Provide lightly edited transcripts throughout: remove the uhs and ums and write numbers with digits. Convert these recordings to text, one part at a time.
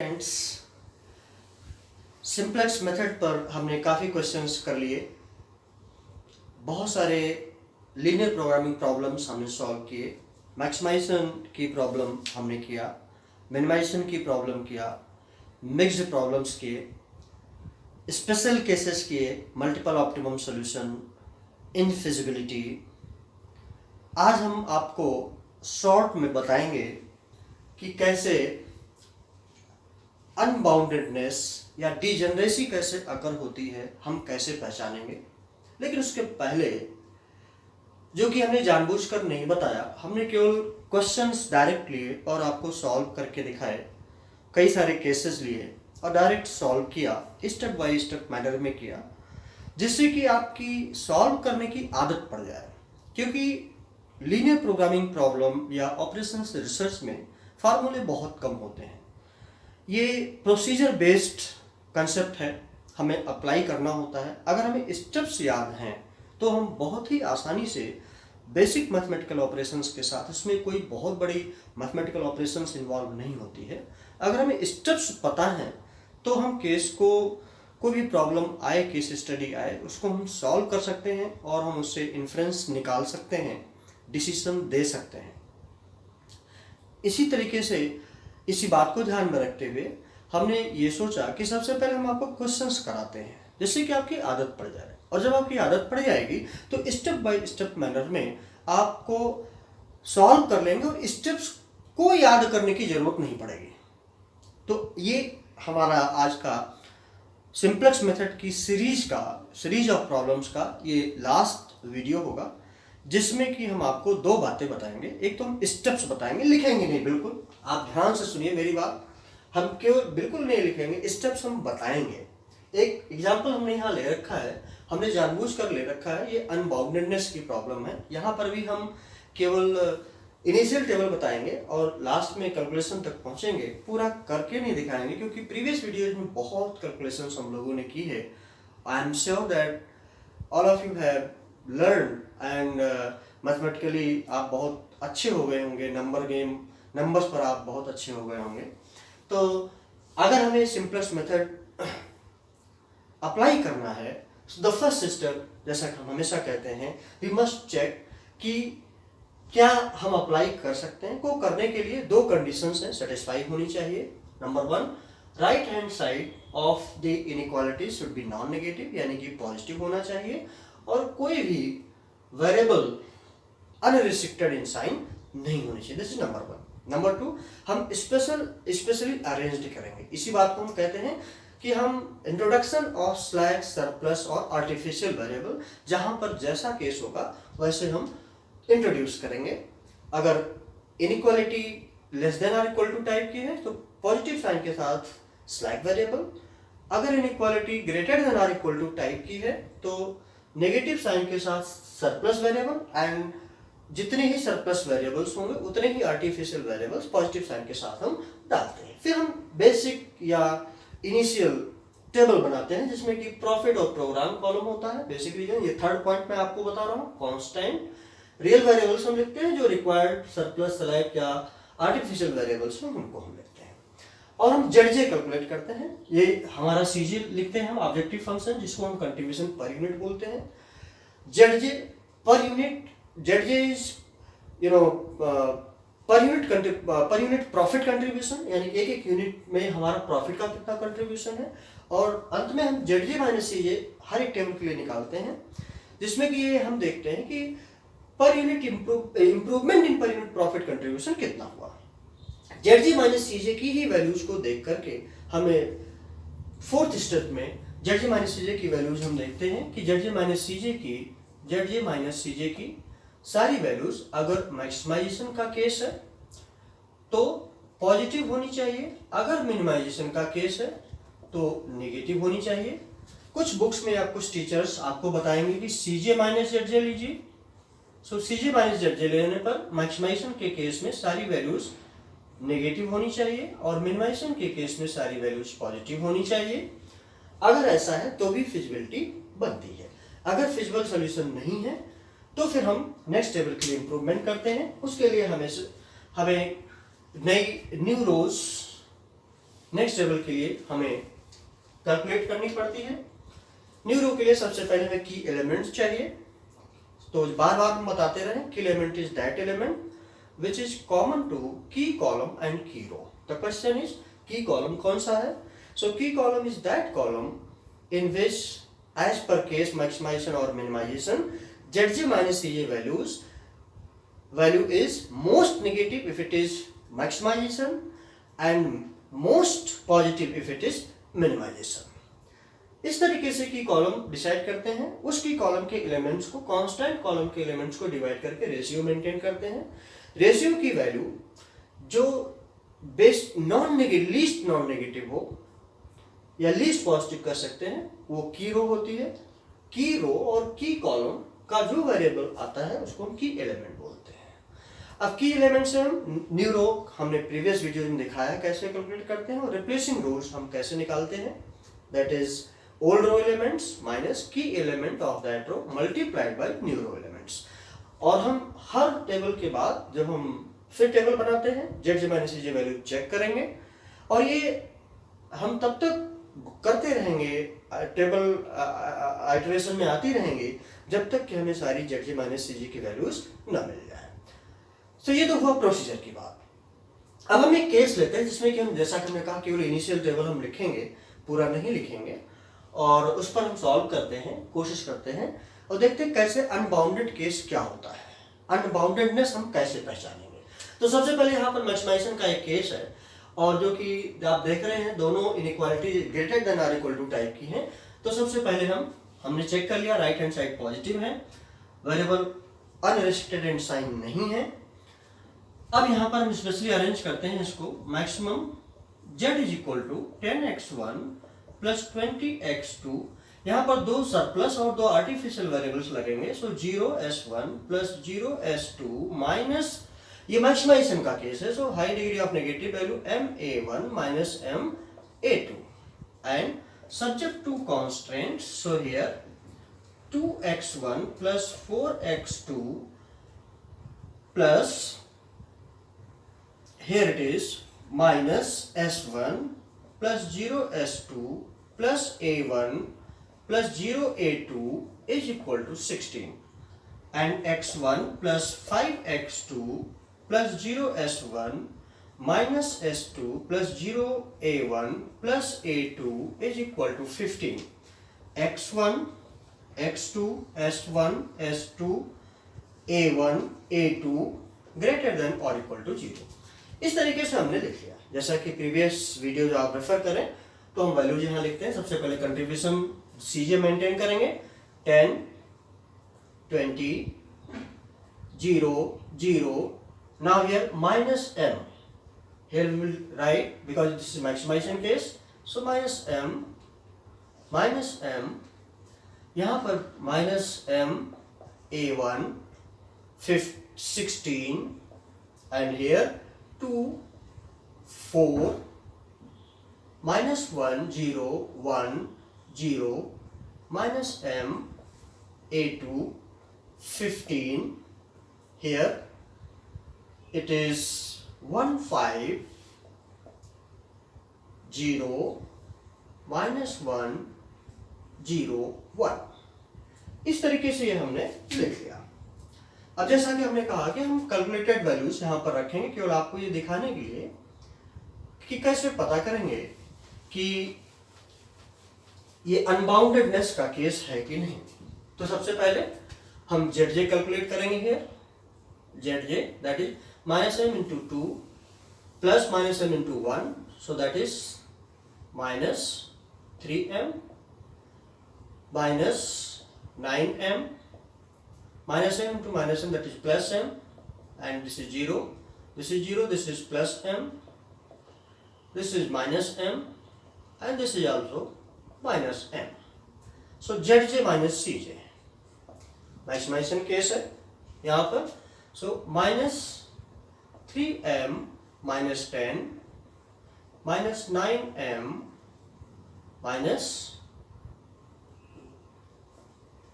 Friends, simplex method पर हमने काफ़ी क्वेश्चंस कर लिए। बहुत सारे लीनियर प्रोग्रामिंग प्रॉब्लम्स हमने सॉल्व किए। मैक्सिमाइजेशन की प्रॉब्लम हमने किया, मिनिमाइजेशन की प्रॉब्लम किया, मिक्स्ड प्रॉब्लम्स किए, स्पेशल केसेस किए, मल्टीपल ऑप्टिमम सॉल्यूशन, इनफिजिबिलिटी। आज हम आपको शॉर्ट में बताएंगे कि कैसे अनबाउंडेडनेस या डिजेनरेसी कैसे अकर होती है, हम कैसे पहचानेंगे। लेकिन उसके पहले, जो कि हमने जानबूझकर नहीं बताया, हमने केवल क्वेश्चंस डायरेक्ट लिए और आपको सॉल्व करके दिखाए। कई सारे केसेस लिए और डायरेक्ट सॉल्व किया, स्टेप बाय स्टेप मैनर में किया, जिससे कि आपकी सॉल्व करने की आदत पड़ जाए। क्योंकि लीनियर प्रोग्रामिंग प्रॉब्लम या ऑपरेशंस रिसर्च में फार्मूले बहुत कम होते हैं। ये प्रोसीजर बेस्ड कंसेप्ट है, हमें अप्लाई करना होता है। अगर हमें स्टेप्स याद हैं तो हम बहुत ही आसानी से बेसिक मैथमेटिकल ऑपरेशंस के साथ, इसमें कोई बहुत बड़ी मैथमेटिकल ऑपरेशंस इन्वॉल्व नहीं होती है। अगर हमें स्टेप्स पता हैं तो हम केस को, कोई भी प्रॉब्लम आए, केस स्टडी आए, उसको हम सॉल्व कर सकते हैं और हम उससे इन्फ्रेंस निकाल सकते हैं, डिसीजन दे सकते हैं। इसी तरीके से इसी बात को ध्यान में रखते हुए हमने ये सोचा कि सबसे पहले हम आपको क्वेश्चंस कराते हैं, जिससे कि आपकी आदत पड़ जाए। और जब आपकी आदत पड़ जाएगी तो स्टेप बाय स्टेप मैनर में आपको सॉल्व कर लेंगे और स्टेप्स को याद करने की जरूरत नहीं पड़ेगी। तो ये हमारा आज का सिंपलेक्स मेथड की सीरीज ऑफ प्रॉब्लम्स का ये लास्ट वीडियो होगा, जिसमें कि हम आपको दो बातें बताएंगे। एक तो हम स्टेप्स बताएंगे, लिखेंगे नहीं, बिल्कुल आप ध्यान से सुनिए मेरी बात। हम केवल बिल्कुल नहीं लिखेंगे, स्टेप्स हम बताएंगे। एक एग्जांपल हमने यहाँ ले रखा है, हमने जानबूझकर ले रखा है, ये अनबाउंडेडनेस की प्रॉब्लम है। यहाँ पर भी हम केवल इनिशियल टेबल बताएंगे और लास्ट में कैलकुलेशन तक पहुँचेंगे। पूरा करके नहीं दिखाएंगे, क्योंकि प्रीवियस वीडियोज में बहुत कैलकुलेशंस हम लोगों ने की है। I am sure that all of you have learn and mathematically आप बहुत अच्छे हो गए होंगे, नंबर्स पर आप बहुत अच्छे हो गए होंगे। तो अगर हमें सिंपलेस्ट मेथड अप्लाई करना है, द फर्स्ट स्टेप, जैसा कि हम हमेशा कहते हैं, वी मस्ट चेक कि क्या हम अप्लाई कर सकते हैं। को करने के लिए दो कंडीशंस हैं, सेटिस्फाई होनी चाहिए। Number 1, right hand side of the inequality should be non negative, यानी कि पॉजिटिव होना चाहिए, और कोई भी वेरिएबल अनरिस्ट्रिक्टेड इन साइन नहीं होनी चाहिए। This is number 1। नंबर 2, हम स्पेशली अरेंज्ड करेंगे। इसी बात को हम कहते हैं कि हम इंट्रोडक्शन ऑफ स्लैश, सरप्लस और आर्टिफिशियल वेरिएबल, जहां पर जैसा केस होगा वैसे हम इंट्रोड्यूस करेंगे। अगर इनइक्वालिटी लेस देन और इक्वल टू टाइप की है तो पॉजिटिव साइन के साथ स्लैक वेरिएबल। अगर इनइक्वालिटी ग्रेटर देन और इक्वल टू टाइप की है तो नेगेटिव साइन के साथ सरप्लस वेरिएबल, एंड जितने ही सरप्लस वेरिएबल्स होंगे उतने ही आर्टिफिशियल वेरिएबल्स पॉजिटिव साइन के साथ हम डालते हैं। फिर हम बेसिक या इनिशियल टेबल बनाते हैं, जिसमें कि प्रॉफिट और प्रोग्राम कॉलम होता है। बेसिक रीजन, ये थर्ड पॉइंट मैं आपको बता रहा हूँ। कांस्टेंट रियल वेरिएबल्स हम लिखते हैं, जो रिक्वायर्ड सरप्लस, सेलेक्ट या आर्टिफिशियल वेरिएबल्स हैं उनको हम लिखते हैं। और हम जेडजे कैलकुलेट करते हैं। ये हमारा सीजे लिखते हैं हम, ऑब्जेक्टिव फंक्शन, जिसको हम कंट्रीब्यूशन पर यूनिट बोलते हैं। Z J per unit, Z J is per unit profit contribution, यानी एक एक यूनिट में हमारा प्रॉफिट का कितना कंट्रीब्यूशन है। और अंत में हम जेडजे माइनस सीजे हर एक टेबल के लिए निकालते हैं, जिसमें कि ये हम देखते हैं कि पर यूनिट इंप्रूवमेंट इन पर यूनिट प्रॉफिट कंट्रीब्यूशन कितना हुआ। जेडजे माइनस सीजे की ही वैल्यूज को देख करके हमें फोर्थ स्टेप में जेडजे माइनस सीजे की वैल्यूज हम देखते हैं कि जेडजे माइनस सीजे की सारी वैल्यूज, अगर मैक्सिमाइजेशन का केस है तो पॉजिटिव होनी चाहिए, अगर मिनिमाइजेशन का केस है तो नेगेटिव होनी चाहिए। कुछ बुक्स में या कुछ टीचर्स आपको बताएंगे कि सीजे माइनस जेडजे लीजिए। सो सीजे माइनस जेडजे लेने पर मैक्सिमाइजेशन के केस में सारी वैल्यूज नेगेटिव होनी चाहिए और मिनिमाइजेशन के केस में सारी वैल्यूज पॉजिटिव होनी चाहिए। अगर ऐसा है तो भी फिजिबिलिटी बनती है। अगर फिजिबल सॉल्यूशन नहीं है तो फिर हम नेक्स्ट टेबल के लिए इंप्रूवमेंट करते हैं। उसके लिए हमें न्यू रोज नेक्स्ट टेबल के लिए हमें कैलकुलेट करनी पड़ती है। न्यू रो के लिए सबसे पहले हमें की एलिमेंट्स चाहिए, तो बार बार हम बताते रहे की element is that element which is common to key column and key row. The question is key column कौन सा है? So key column is that column in which as per case maximization और minimization Zj minus Cj value is most negative if it is maximization and most positive if it is minimization. इस तरीके से की column decide करते हैं। उस की column के एलिमेंट्स को कांस्टेंट कॉलम के एलिमेंट्स को डिवाइड करके रेशियो मेंटेन करते हैं। रेशियो की वैल्यू जो बेस्ट लीस्ट नॉन नेगेटिव हो या लीस्ट पॉजिटिव कर सकते हैं वो की रो होती है। की रो और की कॉलम का जो वेरिएबल आता है उसको हम की एलिमेंट बोलते हैं। अब की एलिमेंट से हम न्यू रो हमने प्रीवियस वीडियो में दिखाया कैसे कैलकुलेट करते हैं, और रिप्लेसिंग रोज हम कैसे निकालते हैं। That is old row elements minus key element of that row multiplied by new row elements. और हम हर टेबल के बाद जब हम फिर टेबल बनाते हैं Zj minus Cj value check करेंगे, और ये हम तब तक करते रहेंगे, टेबल आइटरेशन में आती रहेंगे जब तक कि हमें सारी Zj माइनस Cj की वैल्यूज ना मिल जाए। तो ये तो हुआ प्रोसीजर की बात। अब हम एक केस लेते हैं जिसमें कि हम जैसा कि हमने कहा केवल इनिशियल टेबल हम लिखेंगे, पूरा नहीं लिखेंगे, और उस पर हम सॉल्व करते हैं, कोशिश करते हैं और देखते हैं कैसे अनबाउंडेड केस क्या होता है, अनबाउंडेडनेस हम कैसे पहचानेंगे। तो सबसे पहले यहाँ पर मैक्सिमाइजेशन का एक केस है, और जो कि आप देख रहे हैं दोनों inequality greater than or equal to type की हैं। तो सबसे पहले हमने चेक कर लिया राइट हैंड साइड पॉजिटिव है, वेरिएबल अनरिस्ट्रिक्टेड एंड साइन नहीं है। अब यहाँ पर हम स्पेशली अरेंज करते हैं इसको, maximum z is equal to 10x1 plus 20x2। यहाँ पर दो सरप्लस और दो आर्टिफिशियल वेरिएबल्स लगेंगे, so 0s1 plus 0s2 minus, ये मैक्सिमाइजेशन का केस है, so high degree of negative value ma1 minus ma2 and subject to constraints, so here 2x1 plus 4x2 plus here it is minus s1 plus 0s2 plus a1 plus 0a2 is equal to 16, and x1 plus 5x2 plus 0s1 minus s2 plus 0a1 plus a2 is equal to 15. x1, x2, s1, s2, a1, a2 greater than or equal to 0. इस तरीके से हमने लिख लिया। जैसा कि previous video जो आप रेफर करें तो हम वैल्यूज यहाँ लिखते हैं। सबसे पहले कंट्रीब्यूशन Cj मेंटेन करेंगे 10, 20, 0, 0. Now here minus m. Here we will write, because this is maximization case, so minus m, यहाँ पर minus m a1 16 and here 2 4 minus 1 0 1 0 minus m a2 15, here it is 1 5 0 minus 1 0 1। इस तरीके से ये हमने लिख लिया। अब जैसा कि हमने कहा कि हम कैलकुलेटेड वैल्यूज यहाँ पर रखेंगे केवल आपको ये दिखाने के लिए कि कैसे पता करेंगे कि ये अनबाउंडेडनेस का केस है कि नहीं। तो सबसे पहले हम Zj कैलकुलेट करेंगे here, Zj that is minus m into 2 plus minus m into 1, so that is minus 3m minus 9m minus m into minus m, that is plus m, and this is 0, this is 0, this is plus m, this is minus m, and this is also minus m. So Zj minus Cj maximization case है यहाँ पर। So minus 3m minus 10 minus 9m minus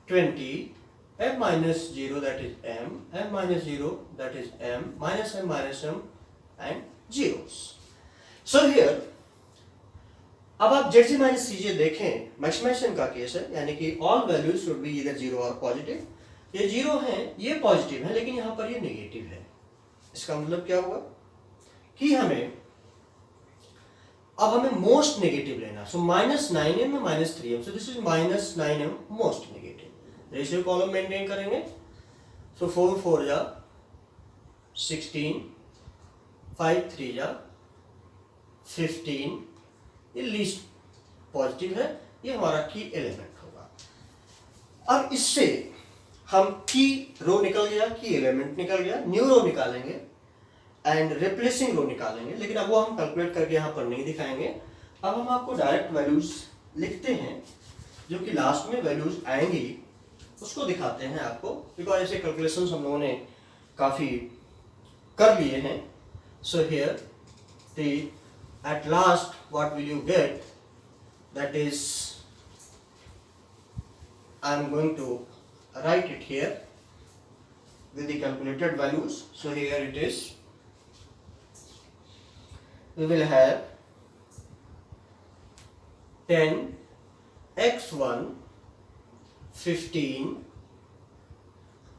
20, m minus 0 that is m minus 0 that is m minus m and zeros. So here अब आप Z minus सीजे देखें, maximisation का case है, यानी कि ऑल वैल्यूज शुड बी इधर जीरो और positive. ये जीरो है, ये पॉजिटिव है, लेकिन यहाँ पर ये नेगेटिव है। इसका मतलब क्या हुआ कि अब हमें मोस्ट नेगेटिव लेना। सो -9m में -3m, so this is -9m most negative. Ratio column maintain करेंगे। सो 4 4 जा 16, 5 3 जा 15, ये लीस्ट पॉजिटिव है, ये हमारा की एलिमेंट होगा। अब इससे हम की रो निकल गया, की एलिमेंट निकल गया, न्यू रो निकालेंगे एंड रिप्लेसिंग रो निकालेंगे, लेकिन अब वो हम कैलकुलेट करके यहाँ पर नहीं दिखाएंगे। अब हम आपको डायरेक्ट वैल्यूज लिखते हैं, जो कि लास्ट में वैल्यूज आएंगी उसको दिखाते हैं आपको, बिकॉज ऐसे कैलकुलेशंस हम लोगों ने काफ़ी कर लिए हैं। So here the at last what will you get, that is I am going to write it here with the calculated values. So here it is, we will have 10x1 15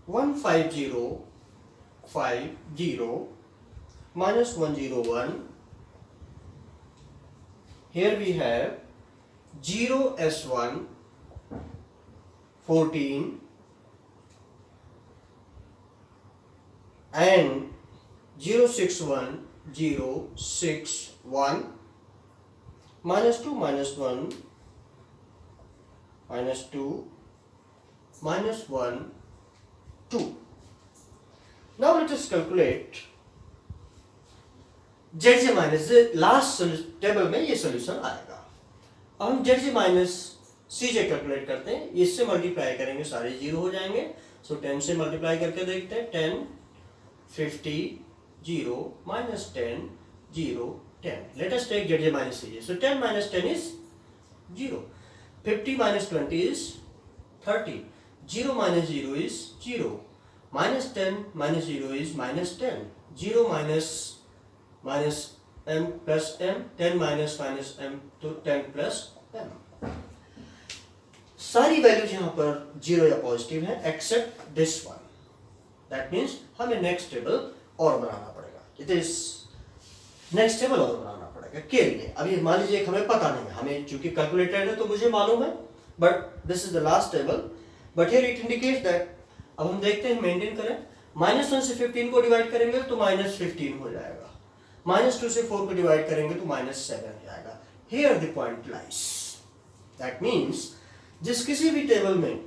150 50 minus 101. Here we have 0s1 14 and 061 061 minus 2 minus 1 minus 2 minus 1 2. Now let us calculate Z J minus, last table में ये solution आएगा। अब हम Z J minus C J calculate करते हैं, इससे multiply करेंगे, सारे जीरो हो जाएंगे। सो 10 से मल्टीप्लाई करके देखते हैं, 10 50 0 minus 10 0 10. Let us take Z J minus C J. So 10 minus 10 is 0, 50 minus 20 is 30, 0 minus 0 is 0, minus 10 minus 0 is minus 10, 0 minus m plus m, 10 minus m तो 10 plus m। सारी वैल्यूज यहाँ पर जीरो या positive है except this one. That means हमें next table और बनाना पड़ेगा, इट इज नेक्स्ट टेबल और बनाना पड़ेगा के लिए। अभी मान लीजिए हमें पता नहीं है, हमें चूंकि कैलकुलेटेड है तो मुझे मालूम है, but this is the last table, but here it indicates that. अब हम देखते हैं, मेंटेन करें, -1 से 15 को डिवाइड करेंगे तो -15 हो जाएगा, -2 से 4 को डिवाइड करेंगे तो -7 हो जाएगा। Here the point lies. That means जिस किसी भी टेबल में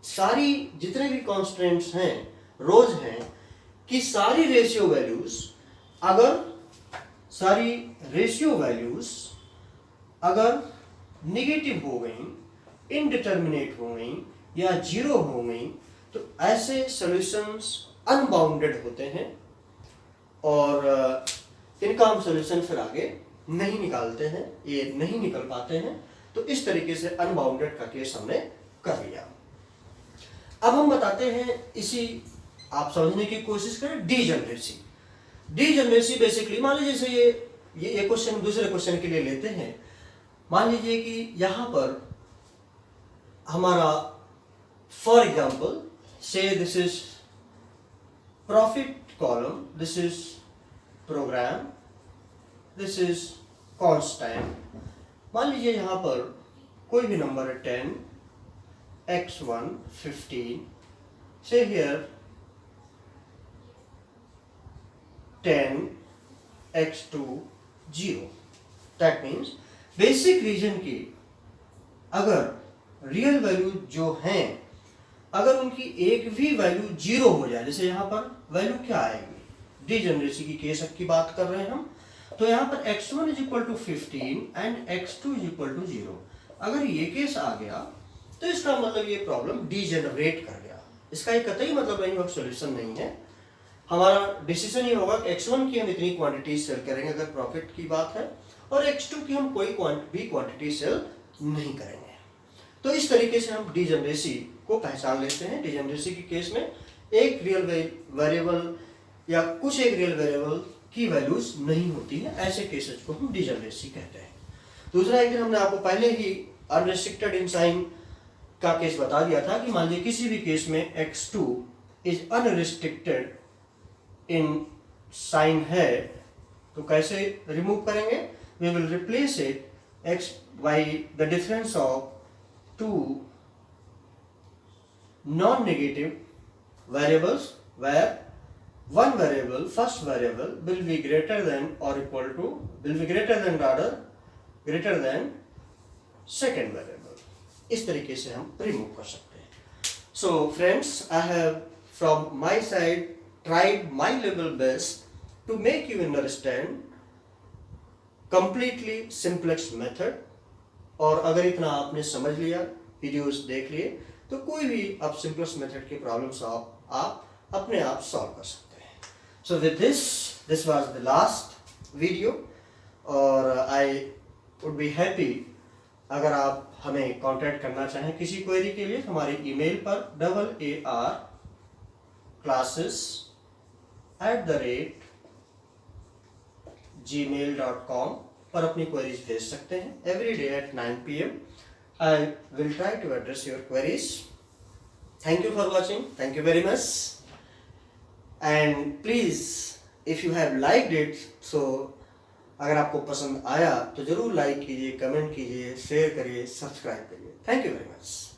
सारी जितने भी कॉन्स्टेंट्स हैं, रोज हैं, कि सारी रेशियो वैल्यूज अगर निगेटिव हो गई, इनडिटर्मिनेट हो गई या जीरो हो गई, तो ऐसे सॉल्यूशंस अनबाउंडेड होते हैं और इनका हम सॉल्यूशन फिर आगे नहीं निकालते हैं, ये नहीं निकल पाते हैं। तो इस तरीके से अनबाउंडेड का केस हमने कर लिया। अब हम बताते हैं, इसी आप समझने की कोशिश करें, डीजनरेसी। डीजनरेसी बेसिकली मान लीजिए जैसे ये क्वेश्चन दूसरे क्वेश्चन के लिए लेते हैं। मान लीजिए कि यहाँ पर हमारा for example so this is profit column, this is program, this is constant. मान लीजिए यहाँ पर कोई भी नंबर है 10, x1 15, so here 10, x2 0। That means basic reason की अगर रियल वैल्यू जो हैं, अगर उनकी एक भी वैल्यू जीरो हो जाए, जैसे यहाँ पर वैल्यू क्या आएगी, डीजनरेसी की केस की बात कर रहे हैं हम, तो यहाँ पर x1 is equal to 15 and x2 is equal to 0। अगर ये केस आ गया तो इसका मतलब ये प्रॉब्लम डीजनरेट कर गया। इसका एक कतई मतलब नहीं होगा, सॉल्यूशन नहीं है। हमारा डिसीजन ये होगा कि x1 की हम इतनी क्वांटिटी सेल करेंगे अगर प्रॉफिट की बात है, और x2 की हम कोई भी क्वांटिटी सेल नहीं करेंगे। तो इस तरीके से हम डीजनरेसी को पहचान लेते हैं। डीजनरेसी के केस में एक रियल वेरिएबल या कुछ एक रियल वेरिएबल की वैल्यूज नहीं होती है, ऐसे केसेस को हम डीजनरेसी कहते हैं। दूसरा, एक दिन हमने आपको पहले ही अनरिस्ट्रिक्टेड इन साइन का केस बता दिया था कि मान लीजिए किसी भी केस में x2 is unrestricted in sign है तो कैसे रिमूव करेंगे? We will replace it x by the difference of two non-negative variables where one variable, first variable will be greater than or equal to, will be greater than rather greater than second variable. इस तरीके से हम remove कर सकते हैं. So friends, I have from my side tried my level best to make you understand completely simplex method. और अगर इतना आपने समझ लिया, वीडियोस देख लिए, तो कोई भी आप सिंपलेस्ट मेथड की प्रॉब्लम्स आप अपने आप सॉल्व कर सकते हैं. So with this was the last video, और आई वुड बी हैप्पी अगर आप हमें कांटेक्ट करना चाहें किसी क्वेरी के लिए. हमारी ईमेल पर arclasses@gmail.com पर अपनी क्वेरीज भेज सकते हैं. Every day at 9 PM I will try to address your queries. Thank you for watching. Thank you very much. And please if you have liked it, so अगर आपको पसंद आया तो जरूर लाइक कीजिए, कमेंट कीजिए, शेयर करिए, सब्सक्राइब करिए. Thank you very much.